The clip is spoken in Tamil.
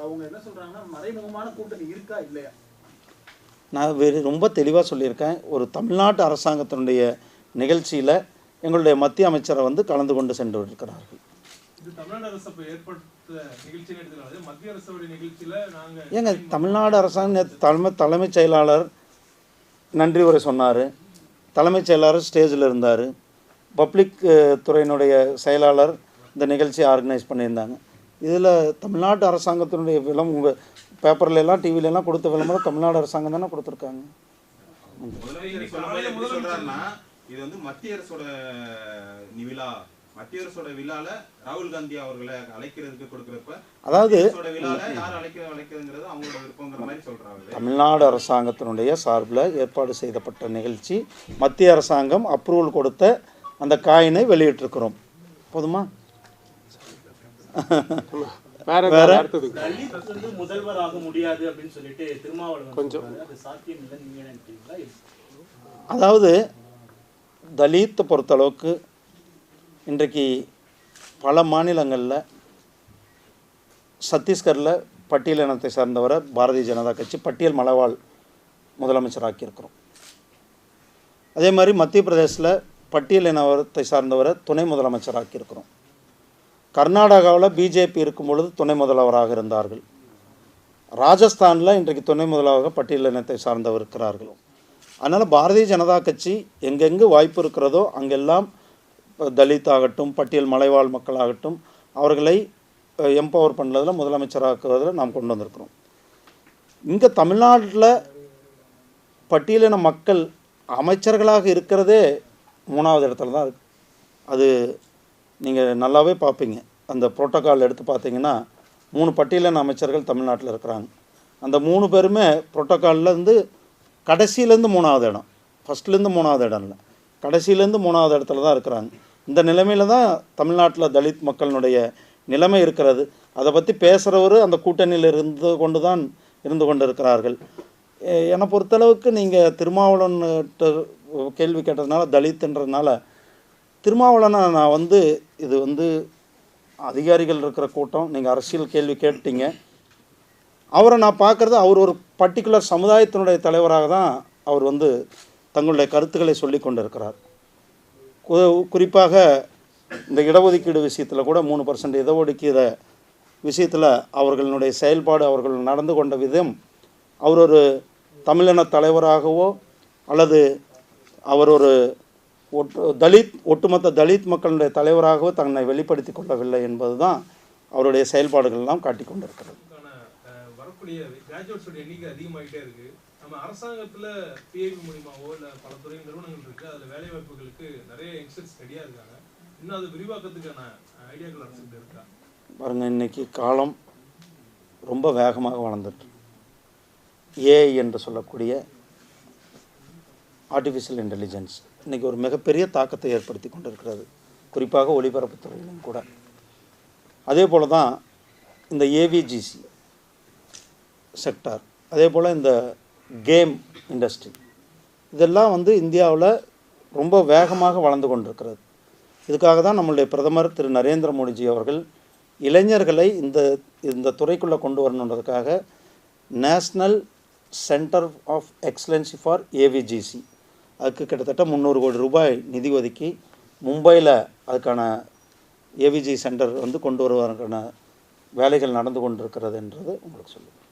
அவங்க என்ன சொல்றாங்கன்னா மறைமுகமான கூட்டணி இருக்கா இல்லையா? நான் ரொம்ப தெளிவாக சொல்லியிருக்கேன். ஒரு தமிழ்நாட்டு அரசாங்கத்தினுடைய நிகழ்ச்சியில் எங்களுடைய மத்திய அமைச்சரை வந்து கலந்து கொண்டு சென்று இருக்கிறார்கள். ஏங்க தமிழ்நாடு அரசாங்கம் நேற்று தலைமைச் செயலாளர் நன்றி உரை சொன்னார். தலைமைச் செயலாளர் ஸ்டேஜில் இருந்தார். பப்ளிக் துறையினுடைய செயலாளர் இந்த நிகழ்ச்சியை ஆர்கனைஸ் பண்ணியிருந்தாங்க. இதில் தமிழ்நாட்டு அரசாங்கத்தினுடைய உங்கள் பேப்பர்லாம் டிவிலெலாம் கொடுத்த விளம்பரம் தமிழ்நாடு அரசாங்கம் தானே கொடுத்துருக்காங்க. இது வந்து மத்திய அரசோட விழா, மத்திய அரசோட விழால ராகுல் காந்தி அவர்களை அழைக்கிறதுக்கு கொடுக்குறப்ப, அதாவது யார் அழைக்கிறதுங்கிறது அவங்களோட விருப்பங்கிற மாதிரி சொல்றாங்க. தமிழ்நாடு அரசாங்கத்தினுடைய சார்பில் ஏற்பாடு செய்யப்பட்ட நிகழ்ச்சி, மத்திய அரசாங்கம் அப்ரூவல் கொடுத்த அந்த காயினை வெளியிட்டிருக்கிறோம். போதுமா? வேற முதல்வர் ஆக முடியாது அப்படின்னு சொல்லிட்டு திருமாவளவன் சாத்தியம் இல்லை, நீங்க நினைக்கிறீங்களா? அதாவது தலித்தை பொறுத்தளவுக்கு இன்றைக்கு பல மாநிலங்களில், சத்தீஸ்கரில் பட்டியல் இனத்தை சார்ந்தவரை பாரதிய ஜனதா கட்சி பட்டியல் மலைவாழ் முதலமைச்சராக்கியிருக்கிறோம். அதே மாதிரி மத்திய பிரதேசில் பட்டியல் இனத்தை சார்ந்தவரை துணை முதலமைச்சராக்கியிருக்கிறோம். கர்நாடகாவில் பிஜேபி இருக்கும் பொழுது துணை முதல்வராக இருந்தார்கள். ராஜஸ்தானில் இன்றைக்கு துணை முதல்வராக பட்டியல் இனத்தை சார்ந்தவர் இருக்கிறார்கள். அதனால் பாரதிய ஜனதா கட்சி எங்கெங்கு வாய்ப்பு இருக்கிறதோ அங்கெல்லாம் தலித் ஆகட்டும், பட்டியல் மலைவாழ் மக்களாகட்டும், அவர்களை எம்பவர் பண்ணுறதில் முதலமைச்சராக்குவதில் நாம் கொண்டு வந்திருக்கிறோம். இங்கே தமிழ்நாட்டில் பட்டியலின மக்கள் அமைச்சர்களாக இருக்கிறதே 3வது இடத்துல தான் இருக்குது. அது நீங்கள் நல்லாவே பார்ப்பீங்க. அந்த புரோட்டோக்கால் எடுத்து பார்த்தீங்கன்னா 3 பட்டியலின அமைச்சர்கள் தமிழ்நாட்டில் இருக்கிறாங்க. அந்த 3 பேருமே புரோட்டோக்கால்லேருந்து கடைசியிலேருந்து 3வது இடம், ஃபஸ்ட்லேருந்து 3வது இடம் இல்லை, கடைசியிலேருந்து 3வது இடத்துல தான் இருக்கிறாங்க. இந்த நிலைமையில் தான் தமிழ்நாட்டில் தலித் மக்களினுடைய நிலைமை இருக்கிறது. அதை பற்றி பேசுகிறவர் அந்த கூட்டணியில் இருந்து கொண்டு இருக்கிறார்கள். என்னை பொறுத்தளவுக்கு நீங்கள் திருமாவளவன் கேள்வி கேட்டதுனால தலித்துன்றதுனால திருமாவளவனை நான் வந்து இது வந்து அதிகாரிகள் இருக்கிற கூட்டம், நீங்கள் அரசியல் கேள்வி கேட்டீங்க. அவரை நான் பார்க்குறது அவர் ஒரு பர்டிகுலர் சமுதாயத்தினுடைய தலைவராக தான் அவர் வந்து தங்களுடைய கருத்துக்களை சொல்லி கொண்டு இருக்கிறார். குறிப்பாக இந்த இடஒதுக்கீடு விஷயத்தில் கூட 3% இடஒதுக்கீடு விஷயத்தில் அவர்களுடைய செயல்பாடு, அவர்கள் நடந்து கொண்ட விதம், அவர் ஒரு தமிழின தலைவராகவோ அல்லது அவர் ஒரு ஒட்டுமொத்த தலித் மக்களுடைய தலைவராகவோ தன்னை வெளிப்படுத்தி கொள்ளவில்லை என்பது தான் அவருடைய செயல்பாடுகள் எல்லாம் காட்டிக் கொண்டிருக்கிறது. வரக்கூடிய கிராஜுவேட்ஸோட எண்ணிக்கை அதிகமாகிட்டே இருக்குது. நம்ம அரசாங்கத்தில் பிஐபி மூலியமாவோ இல்லை பல துறை நிறுவனங்கள் இருக்குது, அதில் வேலை வாய்ப்புகளுக்கு நிறைய யங்ஸ்டர்ஸ் ரெடியாக இருக்காங்க. இன்னும் அது விரிவாக்கத்துக்கான ஐடியாக்கள் அரசுக்கு இருக்கா? பாருங்கள், இன்றைக்கி காலம் ரொம்ப வேகமாக வளர்ந்துட்டு, ஏஐ என்று சொல்லக்கூடிய ஆர்டிஃபிஷியல் இன்டெலிஜென்ஸ் இன்றைக்கி ஒரு மிகப்பெரிய தாக்கத்தை ஏற்படுத்தி கொண்டு இருக்கிறது, குறிப்பாக ஒளிபரப்புத்துறையிலும் கூட. அதே போல் தான் இந்த ஏவிஜிசி செக்டார், அதே போல் இந்த கேம் இண்டஸ்ட்ரி, இதெல்லாம் வந்து இந்தியாவில் ரொம்ப வேகமாக வளர்ந்து கொண்டிருக்கிறது. இதுக்காக தான் நம்மளுடைய பிரதமர் திரு நரேந்திர மோடிஜி அவர்கள் இளைஞர்களை இந்த துறைக்குள்ளே கொண்டு வரணுன்றதுக்காக national centre of excellency for AVGC, அதுக்கு கிட்டத்தட்ட 300 கோடி ரூபாய் நிதி ஒதுக்கி மும்பையில் அதுக்கான ஏவிஜி சென்டர் வந்து கொண்டு வருவதற்கான வேலைகள் நடந்து கொண்டிருக்கிறது என்றது உங்களுக்கு சொல்லுங்கள்.